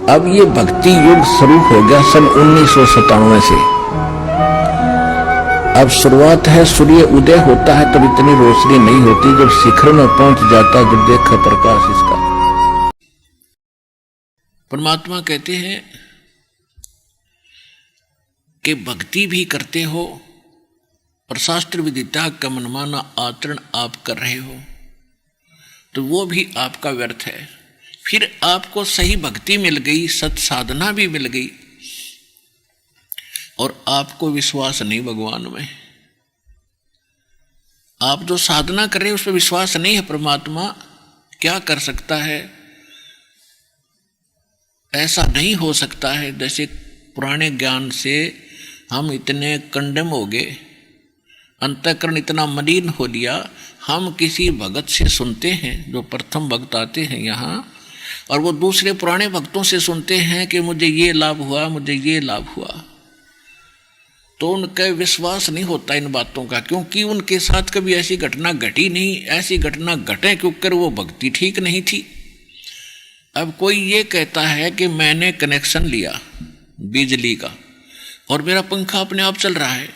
अब ये भक्ति युग शुरू हो गया सन 1997 से। अब शुरुआत है, सूर्य उदय होता है तब इतनी रोशनी नहीं होती, जब शिखर में पहुंच जाता जब देखा प्रकाश इसका। परमात्मा कहते हैं कि भक्ति भी करते हो और शास्त्र विदिता का मनमाना आचरण आप कर रहे हो तो वो भी आपका व्यर्थ है। फिर आपको सही भक्ति मिल गई, सत साधना भी मिल गई और आपको विश्वास नहीं भगवान में। आप जो साधना कर रहे हैं उस पर विश्वास नहीं है, परमात्मा क्या कर सकता है, ऐसा नहीं हो सकता है। जैसे पुराने ज्ञान से हम इतने कंडम हो गए, अंतःकरण इतना मलिन हो लिया। हम किसी भगत से सुनते हैं, जो प्रथम भक्त आते हैं यहाँ, और वो दूसरे पुराने भक्तों से सुनते हैं कि मुझे ये लाभ हुआ, मुझे ये लाभ हुआ, तो उनका विश्वास नहीं होता इन बातों का, क्योंकि उनके साथ कभी ऐसी घटना घटी नहीं। ऐसी घटना घटे क्योंकि वो भक्ति ठीक नहीं थी। अब कोई ये कहता है कि मैंने कनेक्शन लिया बिजली का और मेरा पंखा अपने आप चल रहा है,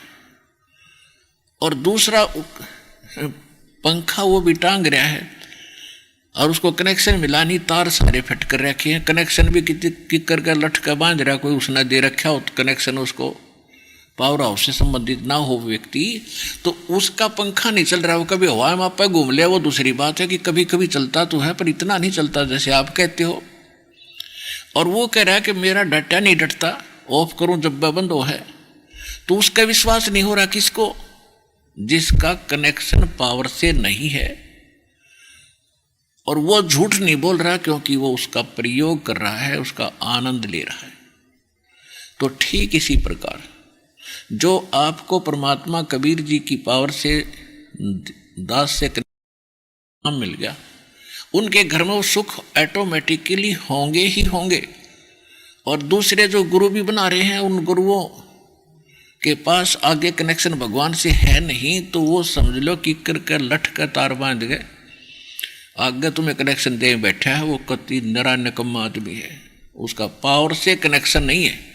और दूसरा पंखा वो भी टांग रहा है और उसको कनेक्शन मिला नहीं, तार सारे फिट कर रखे हैं, कनेक्शन भी किक करके लटका बांध रहा, कोई उसने दे रखा हो कनेक्शन, उसको पावर हाउस से संबंधित ना हो व्यक्ति, तो उसका पंखा नहीं चल रहा। वो कभी हवा में आप घूम लिया, वो दूसरी बात है कि कभी कभी चलता तो है पर इतना नहीं चलता जैसे आप कहते हो। और वो कह रहा है कि मेरा डाटा नहीं डटता, ऑफ करूं जब बंद हो है, तो उसका विश्वास नहीं हो रहा। किसको? जिसका कनेक्शन पावर से नहीं है। और वो झूठ नहीं बोल रहा क्योंकि वो उसका प्रयोग कर रहा है, उसका आनंद ले रहा है। तो ठीक इसी प्रकार जो आपको परमात्मा कबीर जी की पावर से दास से कनेक्शन मिल गया, उनके घर में वो सुख ऑटोमेटिकली होंगे ही होंगे। और दूसरे जो गुरु भी बना रहे हैं, उन गुरुओं के पास आगे कनेक्शन भगवान से है नहीं, तो वो समझ लो कि कर लठ का तार बांध गए, आगे तुम्हें कनेक्शन दे बैठा है, वो कति नरा निकम्मा आदमी है, उसका पावर से कनेक्शन नहीं है।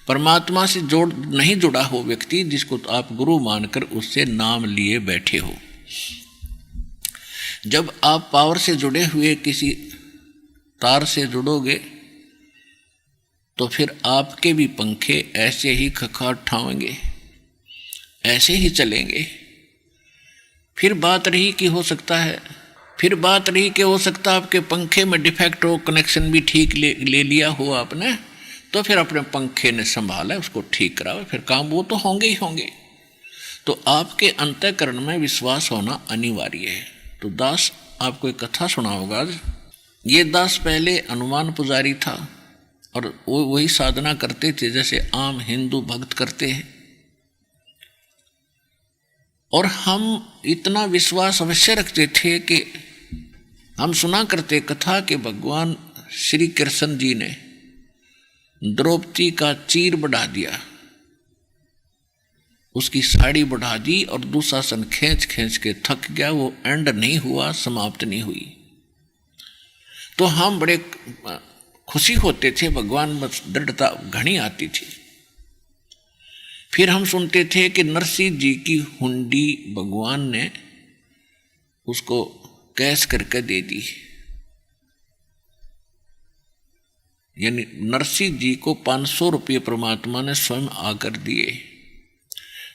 परमात्मा से जोड़ नहीं जुड़ा हो व्यक्ति, जिसको तो आप गुरु मानकर उससे नाम लिए बैठे हो। जब आप पावर से जुड़े हुए किसी तार से जुड़ोगे तो फिर आपके भी पंखे ऐसे ही खखाट ठावेंगे, ऐसे ही चलेंगे। फिर बात रही कि हो सकता है, फिर बात रही कि हो सकता आपके पंखे में डिफेक्ट हो, कनेक्शन भी ठीक ले लिया हो आपने, तो फिर अपने पंखे ने संभाला, उसको ठीक कराओ, फिर काम वो तो होंगे ही होंगे। तो आपके अंतःकरण में विश्वास होना अनिवार्य है। तो दास आपको एक कथा सुना होगा। ये दास पहले हनुमान पुजारी था और वो वही साधना करते थे जैसे आम हिंदू भक्त करते हैं। और हम इतना विश्वास अवश्य रखते थे कि हम सुना करते कथा कि भगवान श्री कृष्ण जी ने द्रौपदी का चीर बढ़ा दिया, उसकी साड़ी बढ़ा दी, और दुशासन खींच खींच के थक गया, वो एंड नहीं हुआ, समाप्त नहीं हुई। तो हम बड़े खुशी होते थे, भगवान बस दृढ़ता घनी आती थी। फिर हम सुनते थे कि नरसिंह जी की हुंडी भगवान ने उसको कैश करके दे दी, यानी नरसिंह जी को 500 रुपये परमात्मा ने स्वयं आकर दिए।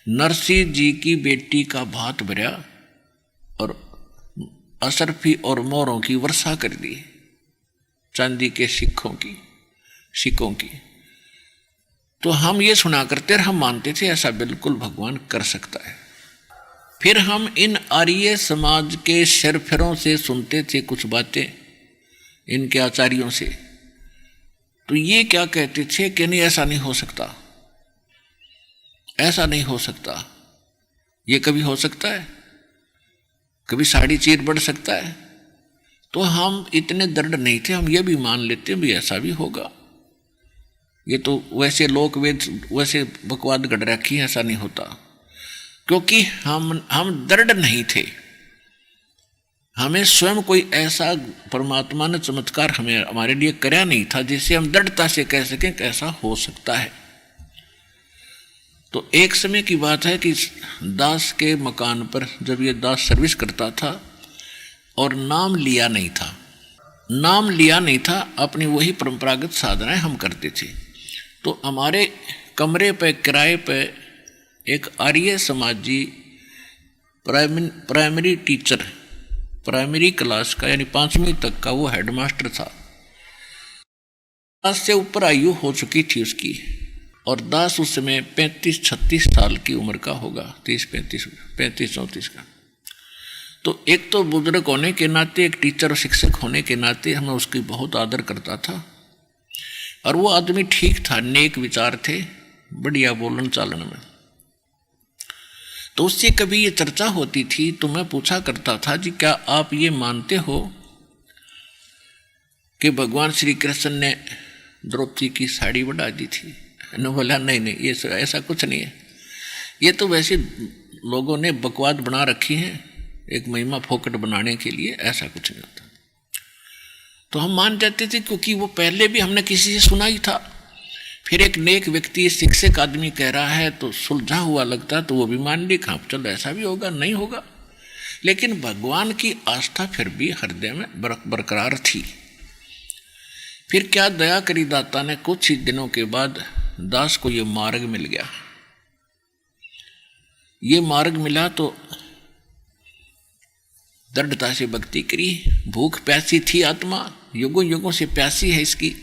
नरसिंह जी की बेटी का भात भरा और असरफी और मोरों की वर्षा कर दी, चांदी के सिक्कों की। तो हम ये सुना करते और हम मानते थे ऐसा बिल्कुल भगवान कर सकता है। फिर हम इन आर्य समाज के शेरफेरों से सुनते थे कुछ बातें, इनके आचार्यों से। तो ये क्या कहते थे कि नहीं, ऐसा नहीं हो सकता, ऐसा नहीं हो सकता, ये कभी हो सकता है, कभी साड़ी चीर बढ़ सकता है। तो हम इतने दृढ़ नहीं थे, हम ये भी मान लेते भी ऐसा भी होगा, ये तो वैसे लोक वेद वैसे बकवाद गढ़ रखी है, ऐसा नहीं होता। क्योंकि हम दृढ़ नहीं थे, हमें स्वयं कोई ऐसा परमात्मा ने चमत्कार हमें हमारे लिए करया नहीं था जिससे हम दृढ़ता से कह सकें कि ऐसा हो सकता है। तो एक समय की बात है कि दास के मकान पर जब ये दास सर्विस करता था और नाम लिया नहीं था, अपनी वही परंपरागत साधनाएं हम करते थे। तो हमारे कमरे पे किराए पे एक आर्य समाजी प्राइमरी टीचर, प्राइमरी क्लास का यानी 5वीं तक का वो हेडमास्टर था। दास से ऊपर आयु हो चुकी थी उसकी, और दास उस समय 35-36 साल की उम्र का होगा, 35-34 का। तो एक तो बुजुर्ग होने के नाते, एक टीचर और शिक्षक होने के नाते हमें उसकी बहुत आदर करता था। और वो आदमी ठीक था, नेक विचार थे, बढ़िया बोलन चालन में। तो उससे कभी ये चर्चा होती थी तो मैं पूछा करता था, जी क्या आप ये मानते हो कि भगवान श्री कृष्ण ने द्रौपदी की साड़ी बढ़ा दी थी? ने बोला नहीं, ये ऐसा कुछ नहीं है, ये तो वैसे लोगों ने बकवाद बना रखी है एक महिमा फोकट बनाने के लिए, ऐसा कुछ नहीं होता। तो हम मान जाते थे, क्योंकि वो पहले भी हमने किसी से सुना ही था। फिर एक नेक व्यक्ति, शिक्षक आदमी कह रहा है तो सुलझा हुआ लगता, तो वो भी मान ली, हाँ चलो ऐसा भी होगा, नहीं होगा। लेकिन भगवान की आस्था फिर भी हृदय में बरकरार थी। फिर क्या दया करी दाता ने, कुछ ही दिनों के बाद दास को ये मार्ग मिल गया। ये मार्ग मिला तो दृढ़ता से भक्ति करी। भूख प्यासी थी आत्मा, युगों युगों से प्यासी है इसकी।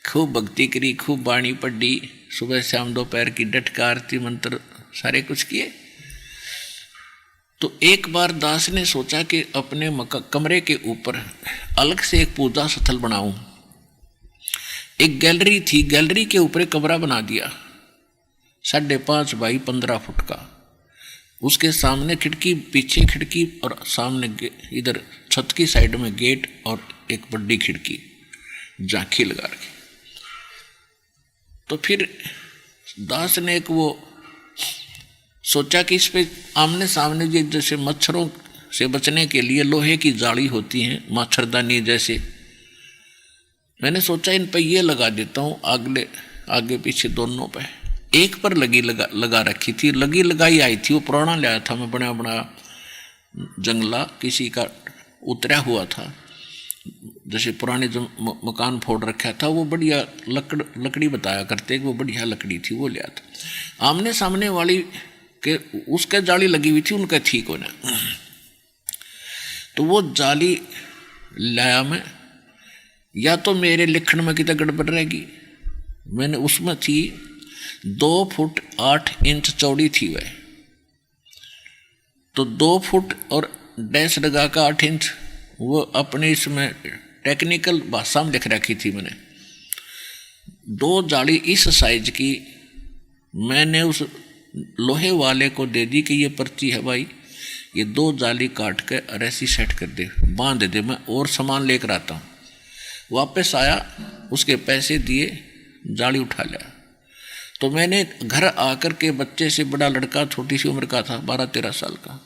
खूब भक्ति करी, खूब वाणी पढ़ी, सुबह शाम दोपहर की डटका आरती मंत्र सारे कुछ किए। तो एक बार दास ने सोचा कि अपने कमरे के ऊपर अलग से एक पूजा स्थल बनाऊं। एक गैलरी थी, गैलरी के ऊपर एक कमरा बना दिया 5.5 बाई 15 फुट का। उसके सामने खिड़की, पीछे खिड़की, और सामने इधर छत की साइड में गेट और एक बड़ी खिड़की, झांकी लगा रखी। तो फिर दास ने एक वो सोचा कि इस पे आमने सामने जैसे मच्छरों से बचने के लिए लोहे की जाली होती है, मच्छरदानी जैसे, मैंने सोचा इन पे ये लगा देता हूँ, आगे पीछे दोनों पे। एक पर लगा रखी थी, लगाई आई थी, वो पुराना लाया था मैं, बना जंगला किसी का उतरा हुआ था, जैसे पुराने जो मकान फोड़ रखा था, वो बढ़िया लकड़ी बताया करते, वो बढ़िया लकड़ी थी, वो लिया था। आमने सामने वाली के उसके जाली लगी हुई थी, उनका ठीक होना। तो वो जाली लाया मैं, या तो मेरे लिखण में कितना गड़बड़ रहेगी, मैंने उसमें थी 2 फुट 8 इंच चौड़ी थी वह, तो 2 फुट और डैश लगा का 8 इंच, वो अपने इसमें टेक्निकल भाषा में लिख रखी थी मैंने। 2 जाली इस साइज की मैंने उस लोहे वाले को दे दी कि ये पर्ची है भाई, ये 2 जाली काट के ऐसी सेट कर दे, बांध दे, मैं और सामान लेकर आता हूँ। वापस आया, उसके पैसे दिए, जाली उठा लिया। तो मैंने घर आकर के बच्चे से बड़ा लड़का छोटी सी उम्र का था, 12-13 साल का,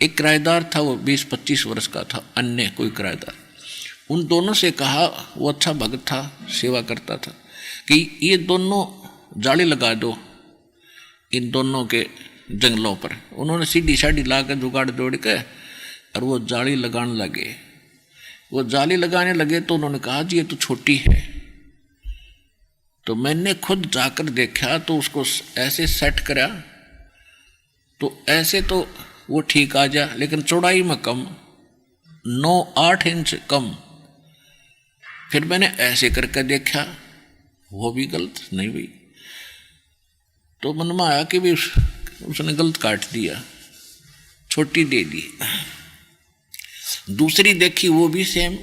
एक किराएदार था, वो 20-25 वर्ष का था, अन्य कोई किराएदार, उन दोनों से कहा, वो अच्छा भक्त था, सेवा करता था, कि ये दोनों जाली लगा दो इन दोनों के जंगलों पर। उन्होंने सीढ़ी साढ़ी ला कर जुगाड़ जोड़ के और वो जाली लगाने लगे। वो जाली लगाने लगे तो उन्होंने कहा, जी ये तो छोटी है। तो मैंने खुद जाकर देखा तो उसको ऐसे सेट करा, तो ऐसे तो वो ठीक आ जा, लेकिन चौड़ाई में कम, 9-8 इंच कम। फिर मैंने ऐसे करके देखा, वो भी गलत नहीं हुई। तो मन में आया कि भी उसने गलत काट दिया, छोटी दे दी। दूसरी देखी, वो भी सेम।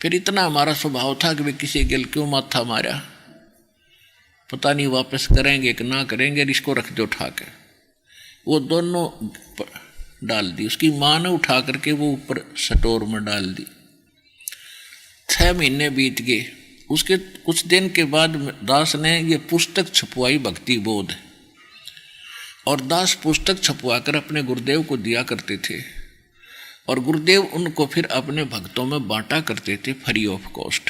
फिर इतना हमारा स्वभाव था कि वे किसी गल क्यों माथा मारा, पता नहीं वापस करेंगे कि ना करेंगे, इसको रख दो उठा के। वो दोनों डाल दी, उसकी माँ ने उठा करके वो ऊपर स्टोर में डाल दी। 6 महीने बीत गए। उसके कुछ दिन के बाद दास ने ये पुस्तक छपवाई, भक्ति बोध, और दास पुस्तक छपवा कर अपने गुरुदेव को दिया करते थे। और गुरुदेव उनको फिर अपने भक्तों में बांटा करते थे फ्री ऑफ कॉस्ट,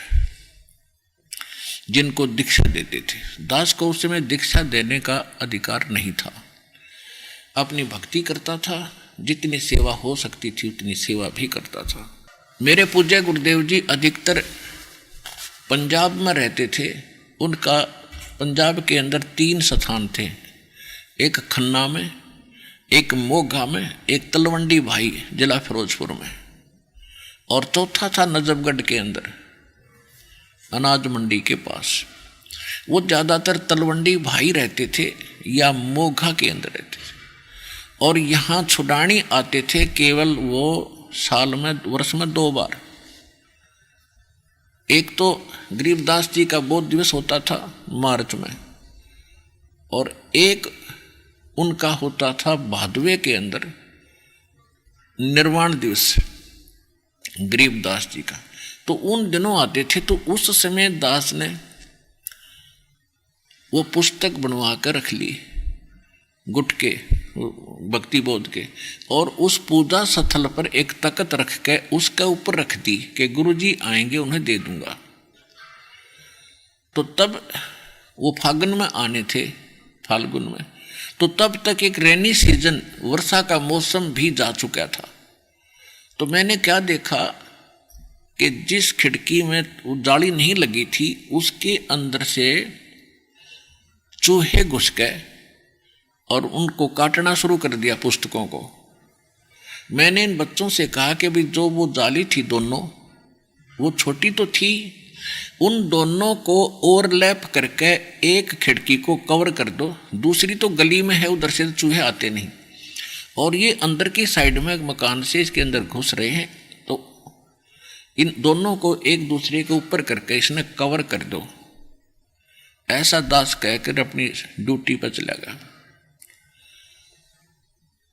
जिनको दीक्षा देते थे। दास को उस समय दीक्षा देने का अधिकार नहीं था, अपनी भक्ति करता था, जितनी सेवा हो सकती थी उतनी सेवा भी करता था। मेरे पूज्य गुरुदेव जी अधिकतर पंजाब में रहते थे। उनका पंजाब के अंदर 3 स्थान थे, एक खन्ना में, एक मोगा में, एक तलवंडी भाई जिला फिरोजपुर में, और चौथा था नजफगढ़ के अंदर अनाज मंडी के पास। वो ज़्यादातर तलवंडी भाई रहते थे या मोगा के अंदर रहते थे, और यहाँ छुड़ानी आते थे केवल वो साल में, वर्ष में 2 बार। एक तो गरीबदास जी का बोध दिवस होता था मार्च में, और एक उनका होता था भादवे के अंदर निर्वाण दिवस गरीबदास जी का। तो उन दिनों आते थे, तो उस समय दास ने वो पुस्तक बनवा कर रख ली गुट के भक्ति बोध के, और उस पूजा स्थल पर एक तख्त रख के उसके ऊपर रख दी कि गुरुजी आएंगे उन्हें दे दूंगा। तो तब वो फागुन में आने थे, फाल्गुन में, तो तब तक एक रेनी सीजन वर्षा का मौसम भी जा चुका था। तो मैंने क्या देखा कि जिस खिड़की में वो जाली नहीं लगी थी उसके अंदर से चूहे घुस गए और उनको काटना शुरू कर दिया पुस्तकों को। मैंने इन बच्चों से कहा कि भाई जो वो जाली थी दोनों, वो छोटी तो थी, उन दोनों को ओवरलैप करके एक खिड़की को कवर कर दो, दूसरी तो गली में है, उधर से तो चूहे आते नहीं, और ये अंदर की साइड में मकान से इसके अंदर घुस रहे हैं, तो इन दोनों को एक दूसरे के ऊपर करके इसने कवर कर दो। ऐसा दास कहकर अपनी ड्यूटी पर चला गया।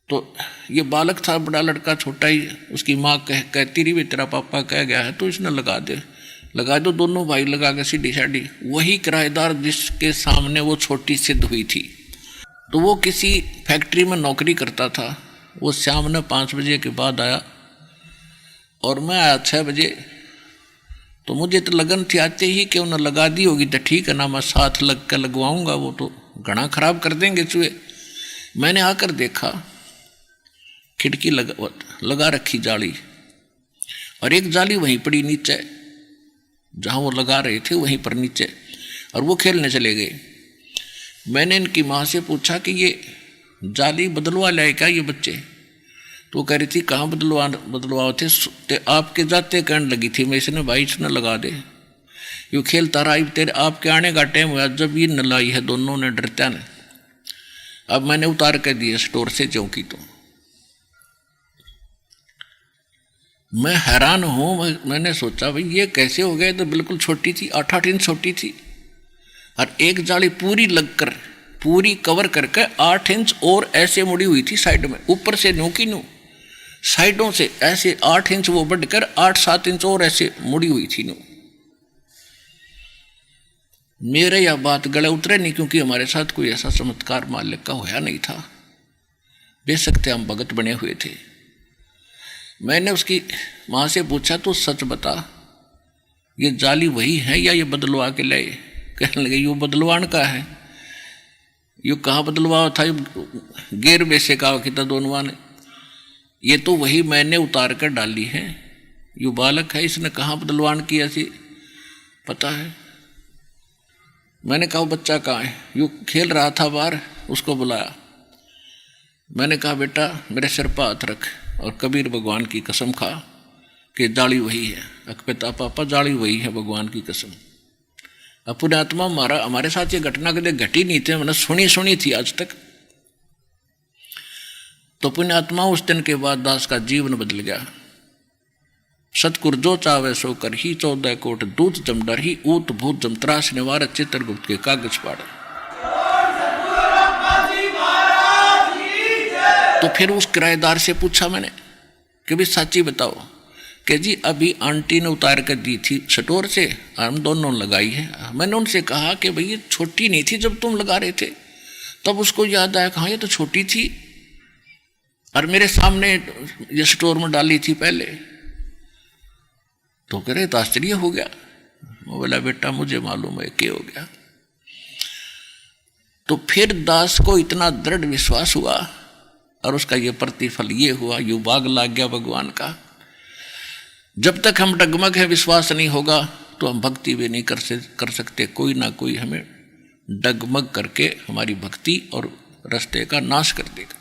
तो ये बालक था, बड़ा लड़का छोटा ही, उसकी माँ कहती रही तेरा पापा कह गया है तो इसने लगा दो। दोनों भाई लगा के सीढ़ी साढ़ी। वही किराएदार जिसके सामने वो छोटी सिद्ध हुई थी, तो वो किसी फैक्ट्री में नौकरी करता था। वो शाम में 5 बजे के बाद आया और मैं आया 6 बजे। तो मुझे तो लगन थी आते ही कि उन्हें लगा दी होगी तो ठीक है ना, मैं साथ लग कर लगवाऊंगा, वो तो घना खराब कर देंगे चूहे। मैंने आकर देखा खिड़की लगा रखी जाली, और एक जाली वहीं पड़ी नीचे जहाँ वो लगा रहे थे, वहीं पर नीचे, और वो खेलने चले गए। मैंने इनकी माँ से पूछा कि ये जाली बदलवा लाए क्या ये बच्चे? तो कह रही थी कहाँ बदलवाओ थे, ते आपके जाते कहने लगी थी, मैं इसने भाई इसने लगा दे, यूँ खेलता रहा, तेरे आपके आने का टाइम हुआ जब ये न लाई है, दोनों ने डरता ने। अब मैंने उतार कर दिए स्टोर से चौकी। तो मैं हैरान हूँ, मैंने सोचा भाई ये कैसे हो गए? तो बिल्कुल छोटी थी, 8-8 इंच छोटी थी, और एक जाली पूरी लगकर पूरी कवर करके 8 इंच और ऐसे मुड़ी हुई थी साइड में, ऊपर से न्यू की न्यू, साइडों से ऐसे 8 इंच वो बढ़कर 8-7 इंच और ऐसे मुड़ी हुई थी न्यू। मेरे यह बात गले उतरे नहीं, क्योंकि हमारे साथ कोई ऐसा चमत्कार मालिक का होया नहीं था, बेशक हम भगत बने हुए थे। मैंने उसकी माँ से पूछा तो सच बता, ये जाली वही है या ये बदलवा के लाए? कहने लगे यो बदलवान का है। यो कहाँ बदलवा था? गेर में से कहा कि दोनों ने, ये तो वही मैंने उतार कर डाली है। यो बालक है, इसने कहाँ बदलवान किया सी पता है? मैंने कहा बच्चा कहाँ है? यो खेल रहा था बाहर, उसको बुलाया। मैंने कहा बेटा मेरे सिर पर हाथ रख और कबीर भगवान की कसम खा कि जाली वही है। अकपिता पापा जाली वही है, भगवान की कसम। अब पुण्यात्मा हमारे साथ ये घटना कभी घटी नहीं थी, मैंने सुनी थी आज तक। तो पुण्यात्मा उस दिन के बाद दास का जीवन बदल गया। सतकुर जो चावे सो कर ही, 14 कोट दूत जम डर ही, ऊत भूत जम त्रास निवार, चित्रगुप्त के कागज पाड़। तो फिर उस किराएदार से पूछा मैंने कि भी सच्ची बताओ कि जी अभी आंटी ने उतार कर दी थी स्टोर से, हम दोनों लगाई है। मैंने उनसे कहा कि भाई ये छोटी नहीं थी जब तुम लगा रहे थे? तब उसको याद आया, कहाँ ये तो छोटी थी। और मेरे सामने ये स्टोर में डाली थी पहले। तो कह रहे तो आश्चर्य हो गया। मैं बोला बेटा मुझे मालूम है क्या हो गया। तो फिर दास को इतना दृढ़ विश्वास हुआ और उसका ये प्रतिफल ये हुआ, यू बाग लाग गया भगवान का। जब तक हम डगमग है, विश्वास नहीं होगा तो हम भक्ति भी नहीं कर सकते। कोई ना कोई हमें डगमग करके हमारी भक्ति और रास्ते का नाश कर देगा।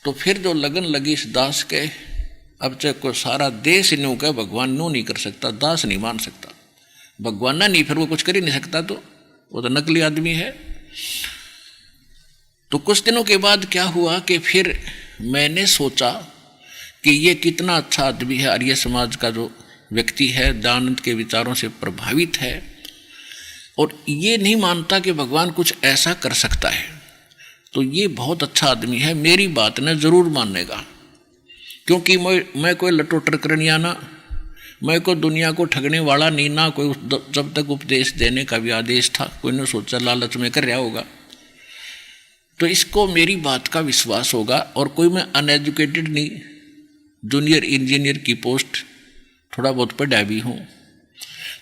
तो फिर जो लगन लगी इस दास के, अब चाहे कोई सारा देश न्यू का भगवान न्यू नहीं कर सकता, दास नहीं मान सकता, भगवान ना नहीं, फिर वो कुछ कर ही नहीं सकता, तो वो तो नकली आदमी है। तो कुछ दिनों के बाद क्या हुआ कि फिर मैंने सोचा कि ये कितना अच्छा आदमी है, आर्य समाज का जो व्यक्ति है, दयानंद के विचारों से प्रभावित है और ये नहीं मानता कि भगवान कुछ ऐसा कर सकता है। तो ये बहुत अच्छा आदमी है, मेरी बात ने जरूर मानेगा, क्योंकि मैं कोई लटोटर करनिया ना, मैं कोई दुनिया को ठगने वाला नहीं ना, कोई जब तक उपदेश देने का भी आदेश था, कोई ने सोचा लालच में कर रहा होगा, तो इसको मेरी बात का विश्वास होगा। और कोई मैं अनएजुकेटेड नहीं, जूनियर इंजीनियर की पोस्ट थोड़ा बहुत पढ़ा भी हूँ,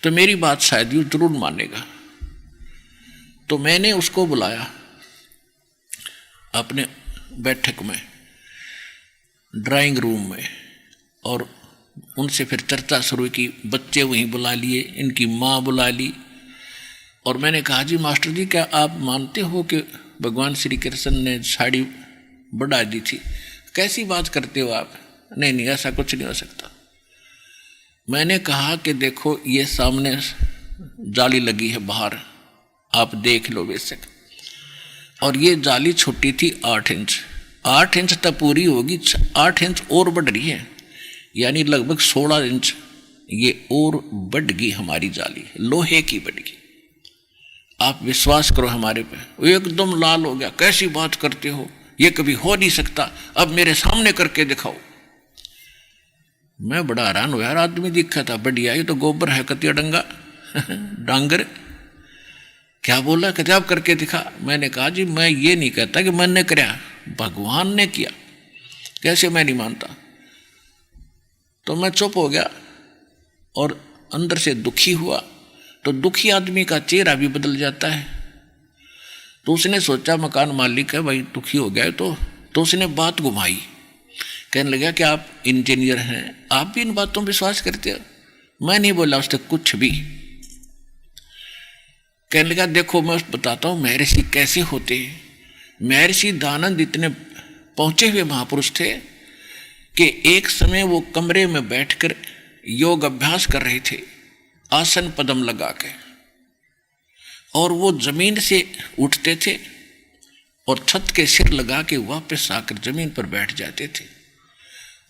तो मेरी बात शायद यूँ जरूर मानेगा। तो मैंने उसको बुलाया अपने बैठक में, ड्राइंग रूम में, और उनसे फिर चर्चा शुरू की। बच्चे वहीं बुला लिए, इनकी माँ बुला ली, और मैंने कहा जी मास्टर जी क्या आप मानते हो कि भगवान श्री कृष्ण ने साड़ी बढ़ा दी थी? कैसी बात करते हो आप? नहीं नहीं ऐसा कुछ नहीं हो सकता। मैंने कहा कि देखो ये सामने जाली लगी है बाहर, आप देख लो बेशक, और ये जाली छोटी थी 8 इंच, 8 इंच तक पूरी होगी, 8 इंच और बढ़ रही है, यानी लगभग 16 इंच ये और बढ़ गई हमारी जाली, लोहे की बढ़ गई। आप विश्वास करो हमारे पे। वो एकदम लाल हो गया, कैसी बात करते हो, ये कभी हो नहीं सकता, अब मेरे सामने करके दिखाओ। मैं बड़ा हैरान हुआ, यार आदमी दिखा था बढ़िया, ये तो गोबर है कतिया डंगा डांगर, क्या बोला, कहते आप करके दिखा। मैंने कहा जी मैं ये नहीं कहता कि मैंने कराया, भगवान ने किया, कैसे मैं नहीं मानता। तो मैं चुप हो गया और अंदर से दुखी हुआ। तो दुखी आदमी का चेहरा भी बदल जाता है। तो उसने सोचा मकान मालिक है भाई, दुखी हो गया तो उसने बात घुमाई, कहने लगा कि आप इंजीनियर हैं, आप भी इन बातों पर विश्वास करते हो? मैं नहीं बोला उससे कुछ भी। कहने लगा देखो मैं बताता हूँ महर्षि कैसे होते हैं। महर्षि दयानंद इतने पहुंचे हुए महापुरुष थे कि एक समय वो कमरे में बैठकर योग अभ्यास कर रहे थे, आसन पद्म लगा के, और वो जमीन से उठते थे और छत के सिर लगा के वापस आकर जमीन पर बैठ जाते थे।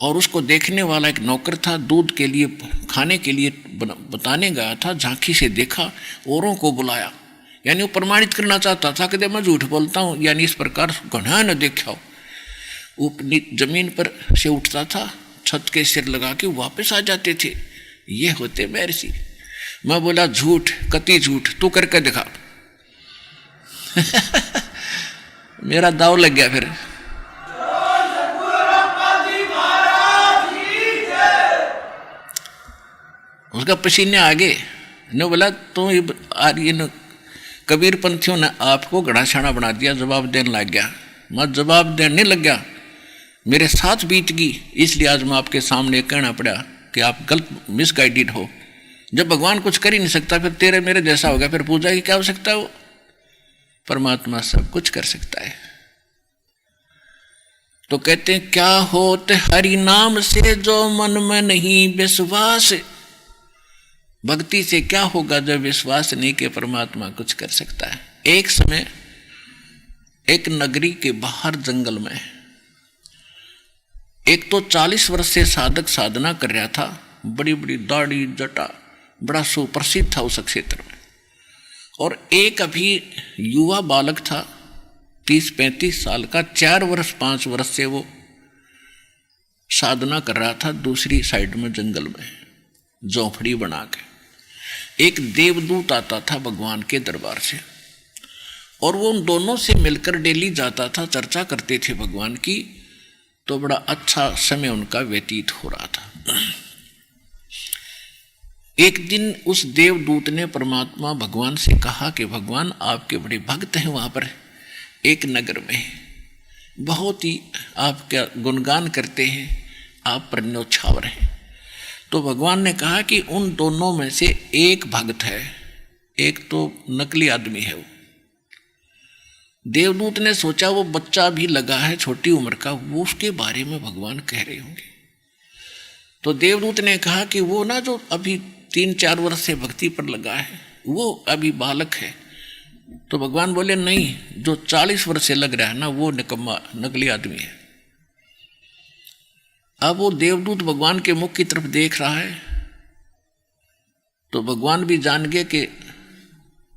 और उसको देखने वाला एक नौकर था, दूध के लिए खाने के लिए बताने गया था, झांकी से देखा, औरों को बुलाया, यानी वो प्रमाणित करना चाहता था कि मैं झूठ बोलता हूँ, यानी इस प्रकार घना न देखा हो। वो जमीन पर से उठता था, छत के सिर लगा के वापस आ जाते थे। ये होते महर्षि। मैं बोला झूठ, कति झूठ, तू करके दिखा मेरा दाव लग गया फिर। उसका पसीने आगे ने बोला तो ये कबीर पंथियों ने आपको घड़ा छाना बना दिया, जवाब देने लग गया। मैं जवाब देने नहीं लग गया, मेरे साथ बीत गई, इसलिए आज मैं आपके सामने कहना पड़ा कि आप गलत मिसगाइडेड हो। जब भगवान कुछ कर ही नहीं सकता फिर तेरे मेरे जैसा होगा, फिर पूजा की क्या हो सकता है? वो परमात्मा सब कुछ कर सकता है। तो कहते हैं क्या होते हरि नाम से जो मन में नहीं विश्वास। भक्ति से क्या होगा जब विश्वास नहीं कि परमात्मा कुछ कर सकता है। एक समय एक नगरी के बाहर जंगल में एक तो 40 वर्ष से साधक साधना कर रहा था, बड़ी बड़ी दाढ़ी जटा, बड़ा सुप्रसिद्ध था उस क्षेत्र में। और एक अभी युवा बालक था 30-35 साल का, 4 वर्ष 5 वर्ष से वो साधना कर रहा था दूसरी साइड में जंगल में झोंपड़ी बना के। एक देवदूत आता था भगवान के दरबार से और वो उन दोनों से मिलकर डेली जाता था, चर्चा करते थे भगवान की, तो बड़ा अच्छा समय उनका व्यतीत हो रहा था। एक दिन उस देवदूत ने परमात्मा भगवान से कहा कि भगवान आपके बड़े भक्त हैं वहाँ पर एक नगर में, बहुत ही आपका गुणगान करते हैं, आप पर न्योछावर हैं। तो भगवान ने कहा कि उन दोनों में से एक भक्त है, एक तो नकली आदमी है। वो देवदूत ने सोचा वो बच्चा भी लगा है छोटी उम्र का, वो उसके बारे में भगवान कह रहे होंगे। तो देवदूत ने कहा कि वो ना जो अभी 3-4 वर्ष से भक्ति पर लगा है वो अभी बालक है। तो भगवान बोले नहीं, जो 40 वर्ष से लग रहा है ना वो निकम्मा नकली आदमी है। अब वो देवदूत भगवान के मुख की तरफ देख रहा है, तो भगवान भी जान गए कि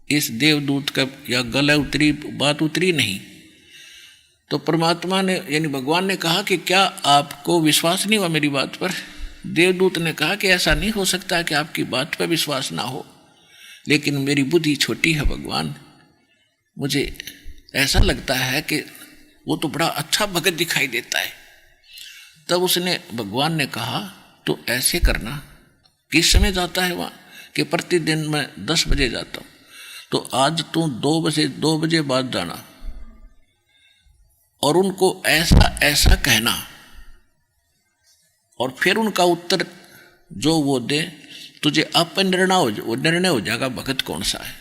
इस देवदूत का या गला उतरी बात उतरी नहीं। तो परमात्मा ने यानी भगवान ने कहा कि क्या आपको विश्वास नहीं हुआ मेरी बात पर? देवदूत ने कहा कि ऐसा नहीं हो सकता कि आपकी बात पर विश्वास ना हो, लेकिन मेरी बुद्धि छोटी है भगवान, मुझे ऐसा लगता है कि वो तो बड़ा अच्छा भगत दिखाई देता है। तब उसने भगवान ने कहा तो ऐसे करना, किस समय जाता है वहाँ? कि प्रतिदिन मैं 10 बजे जाता हूँ, तो आज तू 2 बजे बाद जाना और उनको ऐसा ऐसा कहना, और फिर उनका उत्तर जो वो दे तुझे निर्णय हो जाएगा भगत कौन सा है।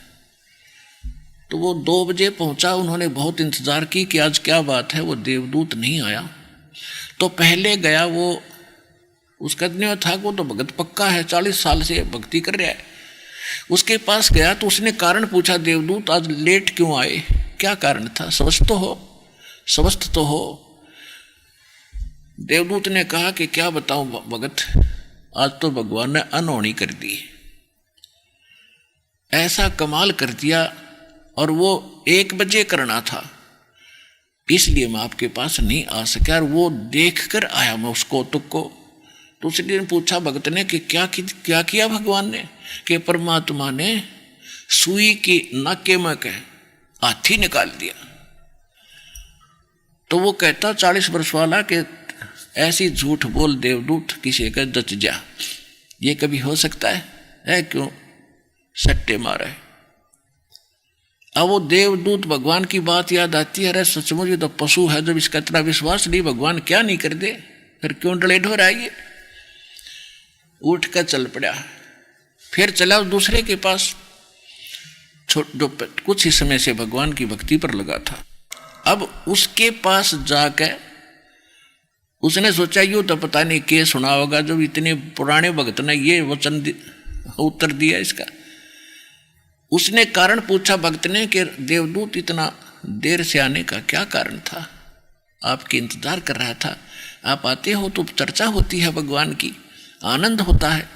तो वो 2 बजे पहुंचा, उन्होंने बहुत इंतजार की कि आज क्या बात है, वो देवदूत नहीं आया। तो पहले गया वो, उसका इतना था वो तो भगत पक्का है, 40 साल से भक्ति कर रहा है। उसके पास गया तो उसने कारण पूछा, देवदूत आज लेट क्यों आए, क्या कारण था, स्वस्थ तो हो। देवदूत ने कहा कि क्या बताऊं भगत, आज तो भगवान ने अनहोनी कर दी, ऐसा कमाल कर दिया, और वो 1 बजे करना था इसलिए मैं आपके पास नहीं आ सका, और वो देख कर आया मैं उसको तुक्को। तो उसने पूछा भगत ने कि क्या किया भगवान ने? कि परमात्मा ने सुई की नाके में कह हाथी निकाल दिया। तो वो कहता 40 वर्ष वाला कि ऐसी झूठ बोल देवदूत, किसी का जच जा, ये कभी हो सकता है क्यों सट्टे मारा है। अब वो देवदूत भगवान की बात याद आती है, अरे सचमुच ये तो पशु है, जब इसका इतना विश्वास नहीं भगवान क्या नहीं कर दे, फिर क्यों डलेट हो रहा है ये। उठ कर चल पड़ा, फिर चला दूसरे के पास जो कुछ ही समय से भगवान की भक्ति पर लगा था। अब उसके पास जाकर उसने सोचा यूँ तो पता नहीं क्या सुना होगा, जब इतने पुराने भक्त ने ये वचन उत्तर दिया इसका। उसने कारण पूछा भक्त ने कि देवदूत इतना देर से आने का क्या कारण था, आपके इंतजार कर रहा था, आप आते हो तो चर्चा होती है भगवान की, आनंद होता है।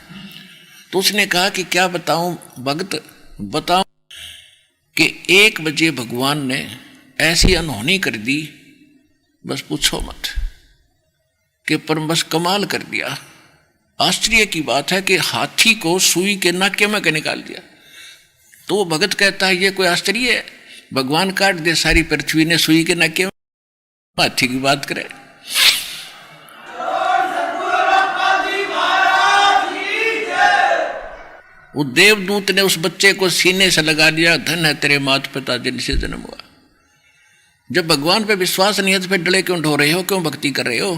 तो उसने कहा कि क्या बताऊं भगत, बताऊं कि 1 बजे भगवान ने ऐसी अनहोनी कर दी, बस पूछो मत, कि पर बस कमाल कर दिया। आश्चर्य की बात है कि हाथी को सुई के नाके में के निकाल दिया। तो वो भगत कहता है ये कोई आश्चर्य है, भगवान काट दे सारी पृथ्वी ने सुई के नाके में, हाथी की बात करे। वो देवदूत ने उस बच्चे को सीने से लगा दिया, धन है तेरे माता पिता जिनसे जन्म हुआ। जब भगवान पे विश्वास नहीं है तो फिर डले क्यों ढो रहे हो, क्यों भक्ति कर रहे हो?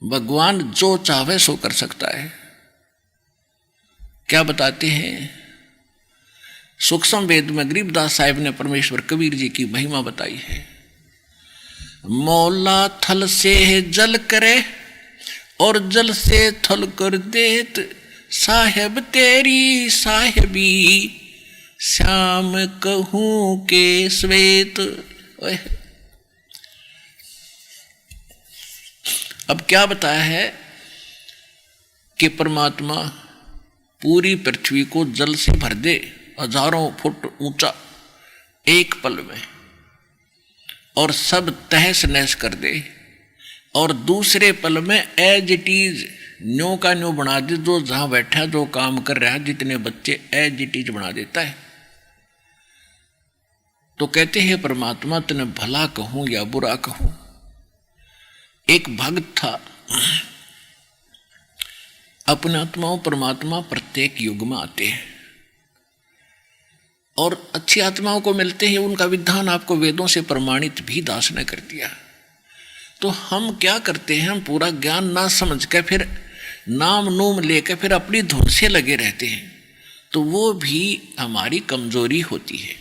भगवान जो चाहे सो कर सकता है। क्या बताते हैं सूक्ष्म वेद में गरीबदास साहिब ने परमेश्वर कबीर जी की महिमा बताई है। मौला थल से जल करे और जल से थल कर देत, साहेब तेरी साहेबी श्याम कहूं के श्वेत। अब क्या बताया है कि परमात्मा पूरी पृथ्वी को जल से भर दे, 1000 फुट ऊंचा एक पल में, और सब तहस नहस कर दे, और दूसरे पल में एज इट इज न्यो का न्यो बना दे, जो जहां बैठा जो काम कर रहा है जितने बच्चे एज इट इज बना देता है। तो कहते हैं परमात्मा तने भला कहूं या बुरा कहूं। एक भक्त था, अपने आत्माओं परमात्मा प्रत्येक युग में आते हैं और अच्छी आत्माओं को मिलते हैं। उनका विधान आपको वेदों से प्रमाणित भी दास ने कर दिया। तो हम क्या करते हैं, हम पूरा ज्ञान ना समझ के फिर नाम नूम लेकर फिर अपनी धुन से लगे रहते हैं, तो वो भी हमारी कमजोरी होती है।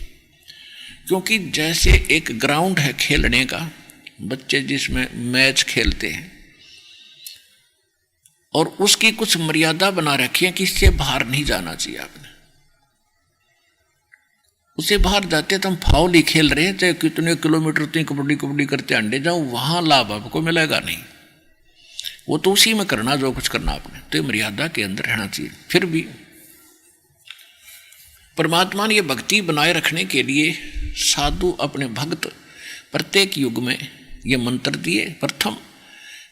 क्योंकि जैसे एक ग्राउंड है खेलने का, बच्चे जिसमें मैच खेलते हैं और उसकी कुछ मर्यादा बना रखी है कि इससे बाहर नहीं जाना चाहिए आपने। उसे बाहर जाते तो हम फाउल ही खेल रहे हैं, चाहे कितने किलोमीटर उतनी कबड्डी कबड्डी करते अंडे जाओ, वहां लाभ आपको मिलेगा नहीं। वो तो उसी में करना जो कुछ करना आपने, तो मर्यादा के अंदर रहना चाहिए। फिर भी परमात्मा ने ये भक्ति बनाए रखने के लिए साधु अपने भक्त प्रत्येक युग में ये मंत्र दिए प्रथम,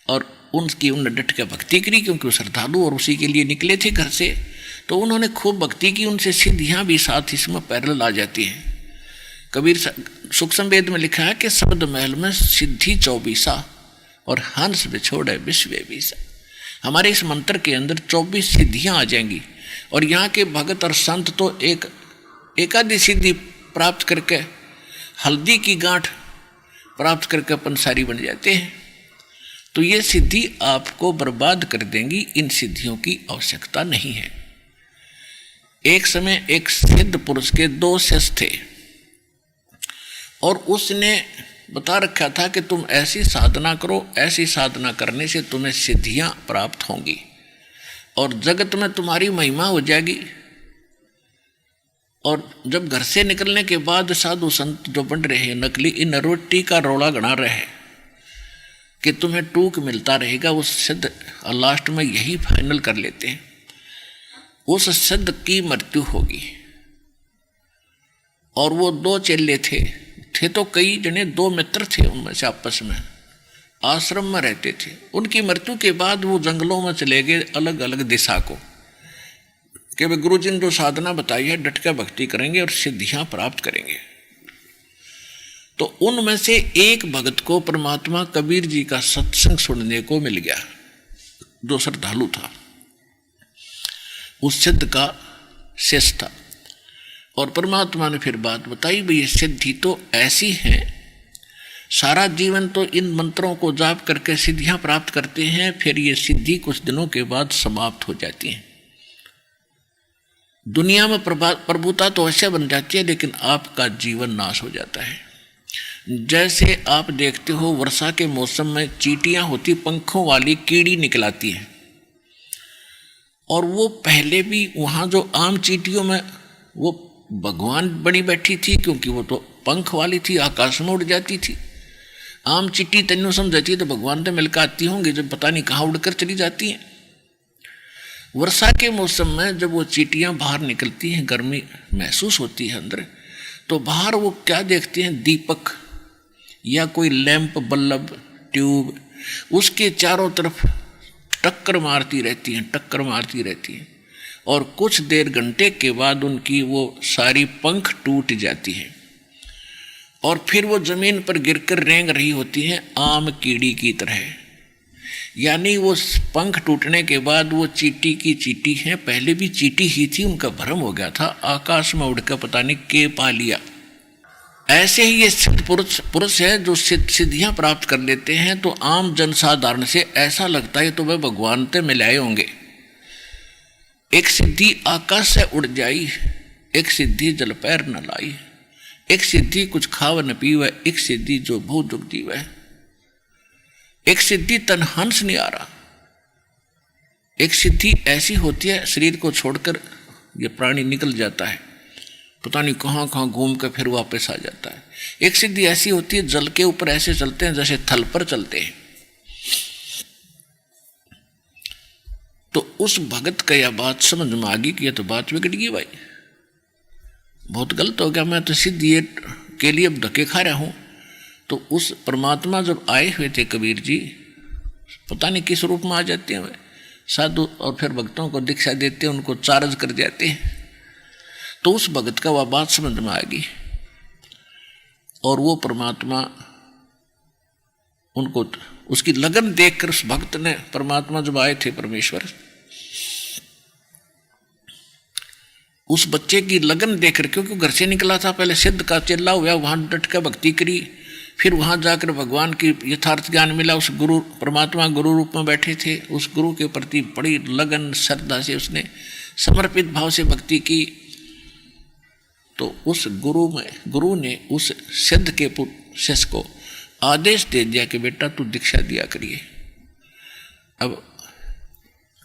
और उनकी उन्होंने डट के भक्ति करी, क्योंकि वो श्रद्धालु और उसी के लिए निकले थे घर से। तो उन्होंने खूब भक्ति की, उनसे सिद्धियां भी साथ इसमें पैरेलल आ जाती हैं। कबीर सूक्ष्म वेद में लिखा है कि शब्द महल में सिद्धि 24 और हंस बिछोड़े विश्व बीसा। हमारे इस मंत्र के अंदर 24 सिद्धियां आ जाएंगी, और यहाँ के भगत और संत तो एक आधी सिद्धि प्राप्त करके हल्दी की गांठ प्राप्त करके पंसारी बन जाते हैं। तो ये सिद्धि आपको बर्बाद कर देंगी, इन सिद्धियों की आवश्यकता नहीं है। एक समय एक सिद्ध पुरुष के 2 शिष्य थे और उसने बता रखा था कि तुम ऐसी साधना करो, ऐसी साधना करने से तुम्हें सिद्धियां प्राप्त होंगी और जगत में तुम्हारी महिमा हो जाएगी। और जब घर से निकलने के बाद साधु संत जो बन रहे हैं नकली, इन रोटी का रोला गणा रहे कि तुम्हें टूक मिलता रहेगा, उस सिद्ध लास्ट में यही फाइनल कर लेते हैं, उस सिद्ध की मृत्यु होगी। और वो 2 चेले थे तो कई जने 2 मित्र थे, उनमें से आपस में आश्रम में रहते थे। उनकी मृत्यु के बाद वो जंगलों में चले गए अलग अलग दिशा को, कि वे गुरु जी ने जो साधना बताई है डट कर भक्ति करेंगे और सिद्धियां प्राप्त करेंगे। तो उनमें से एक भगत को परमात्मा कबीर जी का सत्संग सुनने को मिल गया, जो श्रद्धालु था, उस सिद्ध का शिष्य था। और परमात्मा ने फिर बात बताई, भाई ये सिद्धि तो ऐसी है, सारा जीवन तो इन मंत्रों को जाप करके सिद्धियां प्राप्त करते हैं, फिर ये सिद्धि कुछ दिनों के बाद समाप्त हो जाती है। दुनिया में प्रभुता तो अवश्य बन जाती है, लेकिन आपका जीवन नाश हो जाता है। जैसे आप देखते हो वर्षा के मौसम में चींटियां होती, पंखों वाली कीड़ी निकलाती हैं, और वो पहले भी वहाँ जो आम चींटियों में वो भगवान बनी बैठी थी, क्योंकि वो तो पंख वाली थी, आकाश में उड़ जाती थी। आम चींटी तेनों समझती है तो भगवान तो मिलकर आती होंगी, जब पता नहीं कहाँ उड़कर चली जाती हैं। वर्षा के मौसम में जब वो चींटियां बाहर निकलती हैं, गर्मी महसूस होती है अंदर, तो बाहर वो क्या देखते हैं, दीपक या कोई लैंप बल्ब ट्यूब, उसके चारों तरफ टक्कर मारती रहती हैं, और कुछ देर घंटे के बाद उनकी वो सारी पंख टूट जाती है और फिर वो जमीन पर गिरकर रेंग रही होती हैं आम कीड़ी की तरह। यानी वो पंख टूटने के बाद वो चींटी की चींटी है, पहले भी चींटी ही थी, उनका भ्रम हो गया था, आकाश में उड़कर पता नहीं के पा लिया। ऐसे ही ये सिद्ध पुरुष है जो सिद्धियां प्राप्त कर लेते हैं, तो आम जनसाधारण से ऐसा लगता है तो वह भगवान से मिलाए होंगे। एक सिद्धि आकाश से उड़ जाई, एक सिद्धि जल पैर न लाई, एक सिद्धि कुछ खाव न पीवे, एक सिद्धि जो बहुत दुख दीवे, एक सिद्धि तन हंस नहीं आ रहा। एक सिद्धि ऐसी होती है शरीर को छोड़कर ये प्राणी निकल जाता है, पता नहीं कहाँ कहाँ घूम कर फिर वापस आ जाता है। एक सिद्धि ऐसी होती है जल के ऊपर ऐसे चलते हैं जैसे थल पर चलते हैं। तो उस भगत का यह बात समझ में आ गई कि यह तो बात बिगड़ गई भाई, बहुत गलत हो गया, मैं तो सिद्धि के लिए अब धक्के खा रहा हूँ। तो उस परमात्मा जब आए हुए थे कबीर जी, पता नहीं किस रूप में आ जाते हैं साधु, और फिर भक्तों को दीक्षा देते हैं, उनको चार्ज कर जाते हैं। तो उस भगत का वह बात समझ में आ गई और वो परमात्मा उनको, उसकी लगन देखकर उस भक्त ने, परमात्मा जब आए थे परमेश्वर, उस बच्चे की लगन देखकर, क्योंकि घर से निकला था, पहले सिद्ध का चेला हुआ, वहां डट कर भक्ति करी, फिर वहां जाकर भगवान की यथार्थ ज्ञान मिला, उस गुरु, परमात्मा गुरु रूप में बैठे थे, उस गुरु के प्रति बड़ी लगन श्रद्धा से उसने समर्पित भाव से भक्ति की। तो उस गुरु ने उस सिद्ध के शिष्य को आदेश दे दिया कि बेटा तू दीक्षा दिया करिए, अब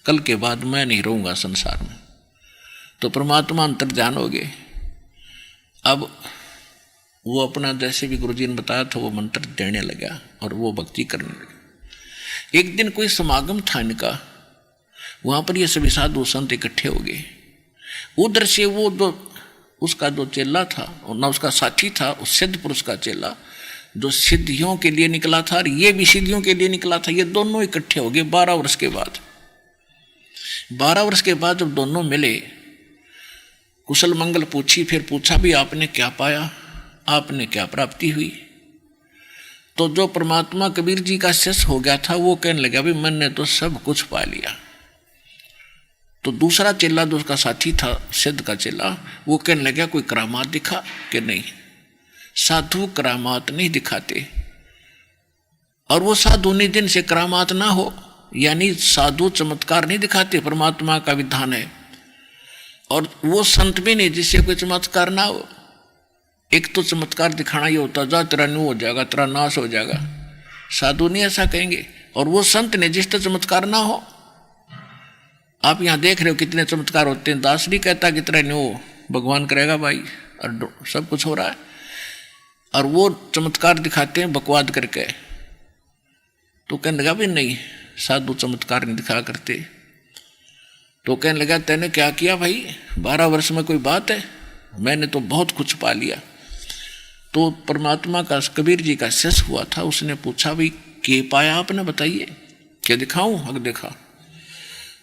कल के बाद मैं नहीं रहूंगा संसार में। तो परमात्मा अंतर्ध्यान हो गए। अब वो अपना, जैसे भी गुरुजी ने बताया था, वो मंत्र देने लगा और वो भक्ति करने लगा। एक दिन कोई समागम था इनका, वहां पर ये सभी साधु संत इकट्ठे हो गए। उधर से वो जो उसका जो चेला था और ना उसका साथी था, उस सिद्ध पुरुष का चेला जो सिद्धियों के लिए निकला था और ये भी सिद्धियों के लिए निकला था, ये दोनों इकट्ठे हो गए 12 वर्ष के बाद। 12 वर्ष के बाद जब दोनों मिले, कुशल मंगल पूछी, फिर पूछा भी आपने क्या पाया, आपने क्या प्राप्ति हुई। तो जो परमात्मा कबीर जी का शिष्य हो गया था वो कहने लगा भी मैंने तो सब कुछ पा लिया। तो दूसरा चेला जो उसका साथी था, सिद्ध का चेला, वो कहने लगा कोई करामात दिखा कि नहीं। साधु करामात नहीं दिखाते, और वो साधु निधि से करामात ना हो, यानी साधु चमत्कार नहीं दिखाते, परमात्मा का विधान है। और वो संत भी नहीं जिससे कोई चमत्कार ना हो। एक तो चमत्कार दिखाना ये होता, जा तेरा न्यू हो जाएगा, तेरा नाश हो जाएगा, साधु नहीं ऐसा कहेंगे। और वो संत ने जिससे चमत्कार ना हो। आप यहाँ देख रहे हो कितने चमत्कार होते हैं, दास नहीं कहता कि तेरा न्यू भगवान करेगा भाई, और सब कुछ हो रहा है, और वो चमत्कार दिखाते हैं बकवाद करके। तो कहने लगा भी नहीं, साधु चमत्कार नहीं दिखा करते। तो कहने लगा तैने क्या किया भाई, 12 वर्ष में कोई बात है, मैंने तो बहुत कुछ पा लिया। तो परमात्मा का कबीर जी का शिष्य हुआ था, उसने पूछा भाई के पाया आपने, बताइए क्या दिखाऊं। हक देखा,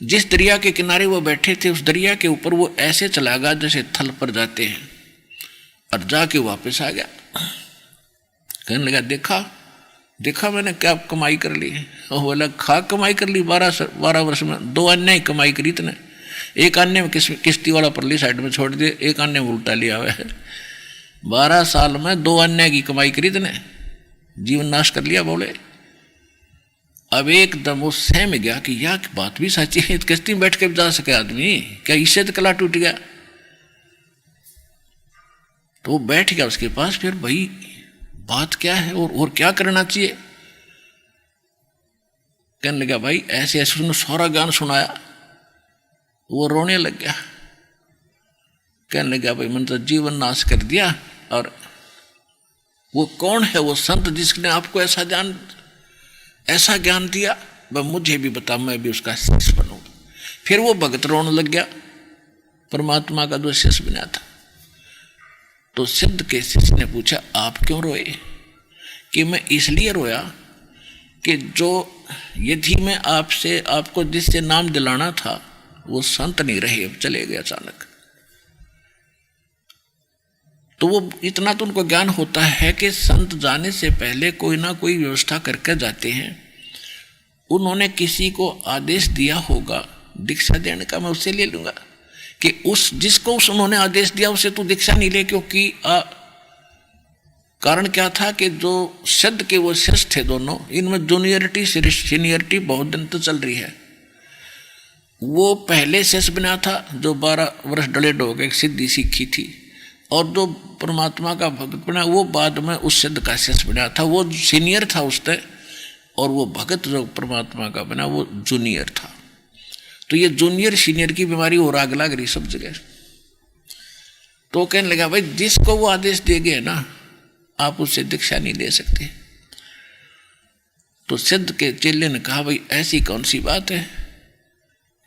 जिस दरिया के किनारे वो बैठे थे उस दरिया के ऊपर वो ऐसे चला गया जैसे थल पर जाते हैं, और जाके वापस आ गया। कहने लगा देखा मैंने क्या कमाई कर ली। और बोला खा कमाई कर ली 12 वर्ष में, 2 अन्य ही कमाई करी इतने। एक अन्य में किश्ती वाला परली साइड में छोड़ दिए, एक अन्य में उल्टा लिया हुआ है। 12 साल में 2 अन्य की कमाई करी इतने, जीवन नाश कर लिया। बोले अब एकदम वो सहम गया कि यह बात भी सच्ची है, किश्ती में बैठ के जा सके आदमी, क्या इससे तो कला टूट गया। तो वो बैठ गया उसके पास, फिर भाई बात क्या है और क्या करना चाहिए। कहने लगा भाई ऐसे ऐसे उसने सारा ज्ञान सुनाया। वो रोने लग गया, कहने लगा भाई मैंने तो जीवन नाश कर दिया। और वो कौन है वो संत जिसने आपको ऐसा ज्ञान दिया, वह मुझे भी बता, मैं भी उसका शिष्य बनूं। फिर वो भगत रोने लग गया, परमात्मा का जो शिष्य बना था। तो सिद्ध के शिष्य ने पूछा आप क्यों रोए। कि मैं इसलिए रोया कि जो यदि मैं आपको जिससे नाम दिलाना था वो संत नहीं रहे, अब चले गए अचानक। तो वो इतना तो उनको ज्ञान होता है कि संत जाने से पहले कोई ना कोई व्यवस्था करके जाते हैं। उन्होंने किसी को आदेश दिया होगा दीक्षा देने का, मैं उससे ले लूंगा कि जिसको उन्होंने आदेश दिया उसे तू दीक्षा नहीं ले। क्योंकि कारण क्या था कि जो सिद्ध के वो शिष्य थे दोनों, इनमें जूनियरिटी सीनियरिटी बहुत दिन तो चल रही है। वो पहले शिष्य बना था जो 12 वर्ष डले डोग एक सिद्धि सीखी थी, और जो परमात्मा का भगत बना वो बाद में उस सिद्ध का शिष्य बना था, वो सीनियर था उससे। और वो भगत जो परमात्मा का बना वो जूनियर था। तो ये जूनियर सीनियर की बीमारी और आग लग रही सब जगह। तो कहने लगा भाई जिसको वो आदेश दे गए ना, आप उससे दीक्षा नहीं ले सकते। तो सिद्ध के चेले ने कहा भाई ऐसी कौन सी बात है,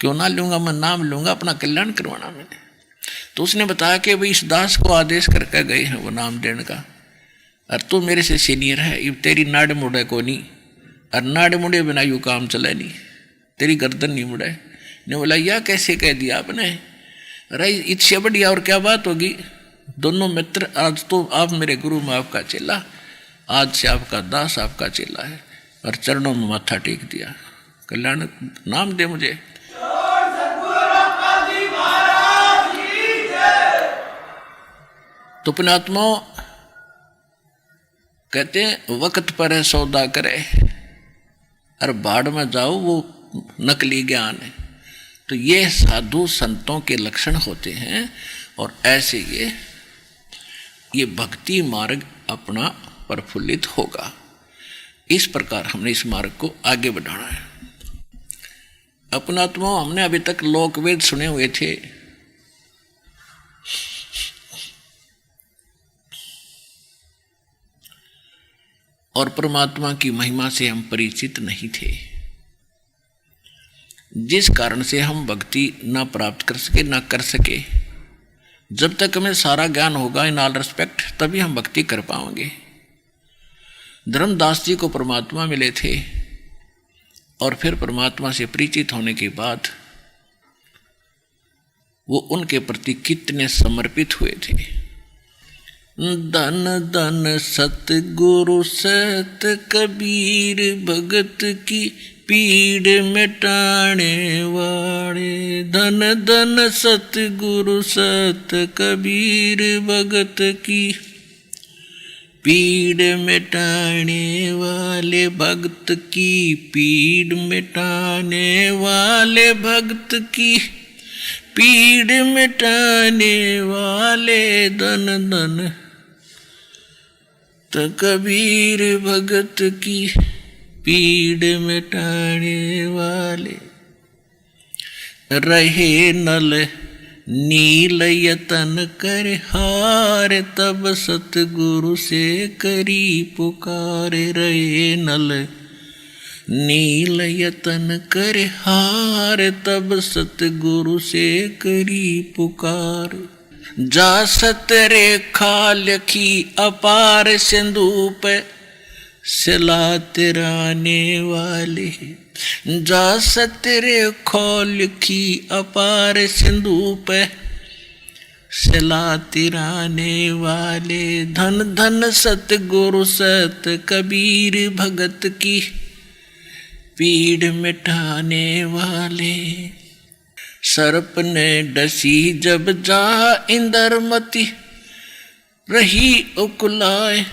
क्यों ना लूंगा, मैं नाम लूंगा, अपना कल्याण करवाना मैंने। तो उसने बताया कि भाई इस दास को आदेश करके गए हैं वो नाम देने का, और तू मेरे से सीनियर है, ये तेरी नाड़ मुड़े को नहीं, और नाड़ मुड़े बिना यूँ काम चले नहीं, तेरी गर्दन नहीं मुड़े। ने बोला यह कैसे कह दिया आपने, अरे इससे बढ़िया और क्या बात होगी, दोनों मित्र। आज तो आप मेरे गुरु, में आपका चेला, आज से आपका दास, आपका चेला है। और चरणों में माथा टेक दिया। कल्याण नाम दे मुझे। तो पुण्यात्माओं कहते हैं वक्त पर है सौदा करे, और बाढ़ में जाओ वो नकली ज्ञान है। तो ये साधु संतों के लक्षण होते हैं। और ऐसे ये भक्ति मार्ग अपना प्रफुल्लित होगा। इस प्रकार हमने इस मार्ग को आगे बढ़ाना है। अपनात्मा हमने अभी तक लोकवेद सुने हुए थे, और परमात्मा की महिमा से हम परिचित नहीं थे, जिस कारण से हम भक्ति ना प्राप्त कर सके, ना कर सके। जब तक हमें सारा ज्ञान होगा इन ऑल रेस्पेक्ट, तभी हम भक्ति कर पाएंगे। धर्मदास जी को परमात्मा मिले थे, और फिर परमात्मा से परिचित होने के बाद वो उनके प्रति कितने समर्पित हुए थे। धन धन सतगुरु सत कबीर भगत की पीड़ मिटाने वाले। धन धन सतगुरु सत कबीर भगत की पीड़ मिटाने वाले, भक्त की पीड़ मिटाने वाले, भक्त की पीड़ मिटाने वाले। धन धन तो कबीर भगत की पीड़ मिटाने वाले। रहे नल नील यतन कर हार, तब सतगुरु से करी पुकार। रहे नल नील यतन कर हार, तब सतगुरु से करी पुकार। जा सतरेखा लखी अपार सिंधु पे सिला तिराने वाले। जा सतरेखा लिखी अपार सिंधु पे सिला तिराने वाले। धन धन सतगुरु सत कबीर भगत की पीड़ मिटाने वाले। सर्प ने डसी जब जा इंद्रमती, रही उकुलाए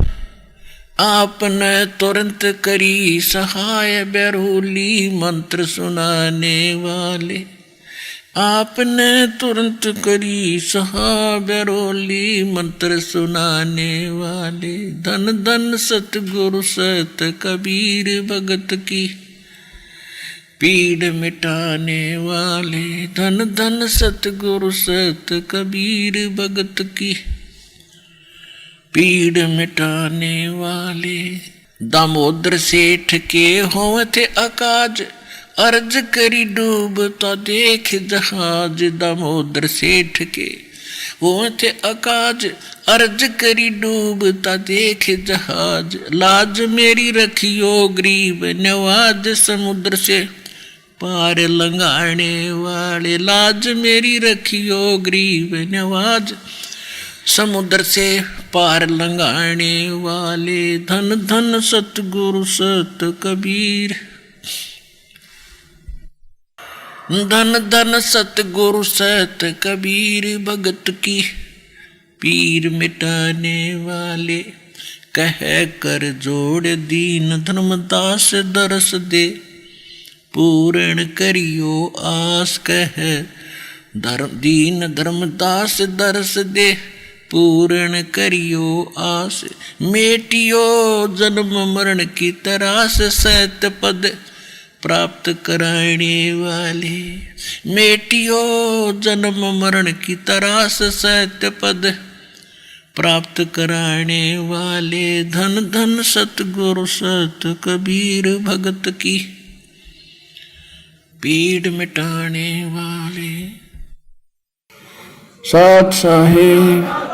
आपने तुरंत करी सहाय। बैरूली मंत्र सुनाने वाले, आपने तुरंत करी सहाय। बैरूली मंत्र सुनाने वाले। धन धन सतगुरु सत कबीर भगत की पीड़ मिटाने वाले। धन धन सतगुरु सत कबीर भगत की पीड़ मिटाने वाले। दामोदर सेठ के हों थे अकाज, अर्ज करी डूबता देख जहाज। दामोदर सेठ के हों थे अकाज, अर्ज करी डूबता देख जहाज। लाज मेरी रखियो गरीब नवाज, समुद्र से पार लंघाने वाले। लाज मेरी रखियो गरीब नवाज, समुद्र से पार लंघाने वाले। धन धन सतगुरु सत कबीर, धन धन सतगुरु सत कबीर भगत की पीर मिटाने वाले। कह कर जोड़ दीन धर्मदास दरस दे, पूर्ण करियो आस। कह दीन धर्मदास दरस दे, पूर्ण करियो आस। मेटियो जन्म मरण की तरास, सत पद प्राप्त कराने वाले। मेटियो जन्म मरण की तरास, सत पद प्राप्त कराने वाले। धन धन सतगुरु सत कबीर भगत की पीड़ मिटाने वाले। साथ साहेब